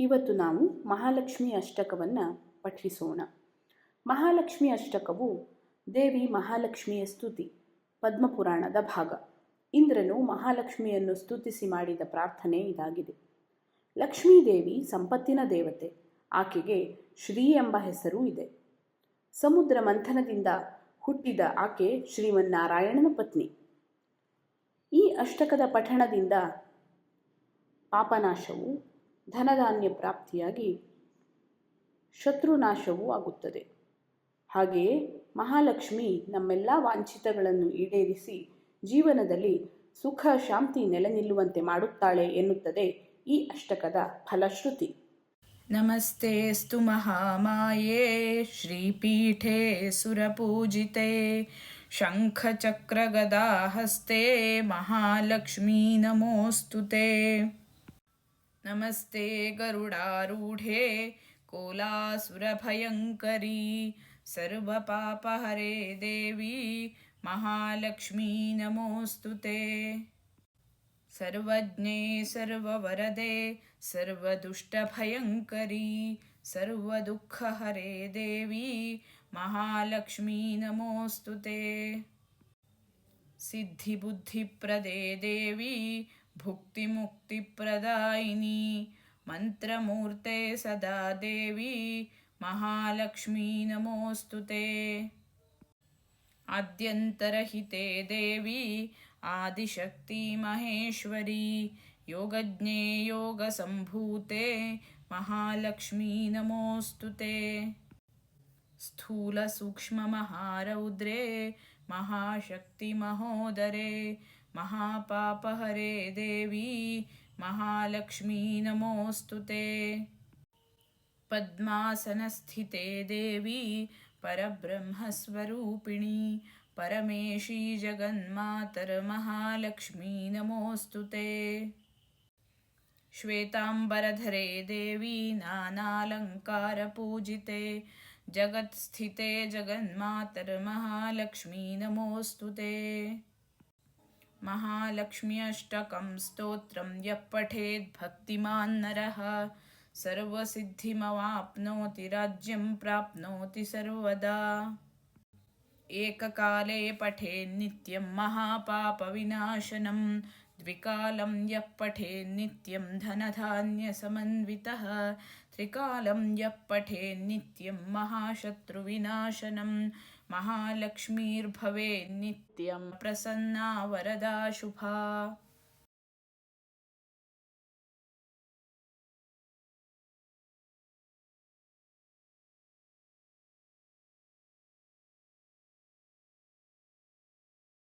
ಇವತ್ತು ನಾವು ಮಹಾಲಕ್ಷ್ಮಿ ಅಷ್ಟಕವನ್ನು ಪಠಿಸೋಣ. ಮಹಾಲಕ್ಷ್ಮಿ ಅಷ್ಟಕವು ದೇವಿ ಮಹಾಲಕ್ಷ್ಮಿಯ ಸ್ತುತಿ, ಪದ್ಮಪುರಾಣದ ಭಾಗ. ಇಂದ್ರನು ಮಹಾಲಕ್ಷ್ಮಿಯನ್ನು ಸ್ತುತಿಸಿ ಮಾಡಿದ ಪ್ರಾರ್ಥನೆ ಇದಾಗಿದೆ. ಲಕ್ಷ್ಮೀದೇವಿ ಸಂಪತ್ತಿನ ದೇವತೆ. ಆಕೆಗೆ ಶ್ರೀ ಎಂಬ ಹೆಸರು ಇದೆ. ಸಮುದ್ರ ಮಂಥನದಿಂದ ಹುಟ್ಟಿದ ಆಕೆ ಶ್ರೀಮನ್ನಾರಾಯಣನ ಪತ್ನಿ. ಈ ಅಷ್ಟಕದ ಪಠಣದಿಂದ ಪಾಪನಾಶವು, ಧನಧಾನ್ಯ ಪ್ರಾಪ್ತಿಯಾಗಿ ಶತ್ರುನಾಶವೂ ಆಗುತ್ತದೆ. ಹಾಗೆಯೇ ಮಹಾಲಕ್ಷ್ಮಿ ನಮ್ಮೆಲ್ಲ ವಾಂಛಿತಗಳನ್ನು ಈಡೇರಿಸಿ ಜೀವನದಲ್ಲಿ ಸುಖ ಶಾಂತಿ ನೆಲೆ ನಿಲ್ಲುವಂತೆ ಮಾಡುತ್ತಾಳೆ ಎನ್ನುತ್ತದೆ ಈ ಅಷ್ಟಕದ ಫಲಶ್ರುತಿ. ನಮಸ್ತೆಸ್ತು ಮಹಾಮಾಯೇ ಶ್ರೀಪೀಠೆ ಸುರಪೂಜಿತೆ ಶಂಖಚಕ್ರಗದಾಹಸ್ತೆ ಮಹಾಲಕ್ಷ್ಮೀ ನಮೋಸ್ತುತೆ. ನಮಸ್ತೆ ಗರುಡಾರೂಢೆ ಕೋಲಾಸುರಭಯಂಕರಿ ಸರ್ವಪಾಪಹರೆ ದೇವಿ ಮಹಾಲಕ್ಷ್ಮೀ ನಮೋಸ್ತುತೆ. ಸರ್ವಜ್ಞೆ ಸರ್ವವರದೆ ಸರ್ವದುಷ್ಟಭಯಂಕರಿ ಸರ್ವದುಃಖಹರೆ ದೇವಿ ಮಹಾಲಕ್ಷ್ಮೀ ನಮೋಸ್ತುತೆ. ಸಿದ್ಧಿಬುದ್ಧಿಪ್ರದೆ ದೇವಿ ಭುಕ್ತಿಮುಕ್ತಿಪ್ರದಾಯಿನಿ ಮಂತ್ರಮೂರ್ತೆ ಸದಾ ದೇವಿ ಮಹಾಲಕ್ಷ್ಮೀ ನಮೋಸ್ತುತೆ. ಆದ್ಯಂತರಹಿತೆ ದೇವಿ ಆದಿಶಕ್ತಿ ಮಹೇಶ್ವರಿ ಯೋಗಜ್ಞೆ ಯೋಗಸಂಭೂತೆ ಮಹಾಲಕ್ಷ್ಮೀ ನಮೋಸ್ತುತೆ. ಸ್ಥೂಲ ಸೂಕ್ಷ್ಮ ಮಹಾರೌದ್ರೇ ಮಹಾಶಕ್ತಿ ಮಹೋದರೇ ಮಹಾಪಾಪಹರೆ ದೇವಿ ಮಹಾಲಕ್ಷ್ಮೀ ನಮೋಸ್ತುತೆ. ಪದ್ಮಾಸನಸ್ಥಿತೆ ದೇವಿ ಪರಬ್ರಹ್ಮಸ್ವರೂಪಿಣಿ ಪರಮೇಶಿ ಜಗನ್ಮಾತರ ಮಹಾಲಕ್ಷ್ಮೀ ನಮೋಸ್ತುತೆ. ಶ್ವೇತಾಂಬರಧರೆ ದೇವಿ ನಾನಾಲಂಕಾರ ಪೂಜಿತೆ ಜಗತ್ಸ್ಥಿತೆ ಜಗನ್ಮಾತರ ಮಹಾಲಕ್ಷ್ಮೀ ನಮೋಸ್ತುತೆ. ಮಹಾಲಕ್ಷ್ಮ್ಯಷ್ಟಕಂ ಸ್ತೋತ್ರಂ ಯಃ ಪಠೇದ್ ಭಕ್ತಿಮಾನ್ ನರಃ ಸರ್ವಸಿದ್ಧಿಮವಾಪ್ನೋತಿ ರಾಜ್ಯಂ ಪ್ರಾಪ್ನೋತಿ ಸರ್ವದಾ. ಏಕಕಾಲೇ ಪಠೇನ್ನಿತ್ಯಂ ಮಹಾಪಾಪವಿನಾಶನಂ ದ್ವಿಕಾಲಂ ಯಃ ಪಠೇನ್ನಿತ್ಯಂ ಧನಧಾನ್ಯಸಮನ್ವಿತಃ ತ್ರಿಕಾಲಂ ಯಃ ಪಠೇನ್ನಿತ್ಯಂ ಮಹಾಶತ್ರುವಿನಾಶನಂ ಮಹಾಲಕ್ಷ್ಮೀರ್ಭವೇನ್ನಿತ್ಯಂ ಪ್ರಸನ್ನಾ ವರದಾ ಶುಭಾ.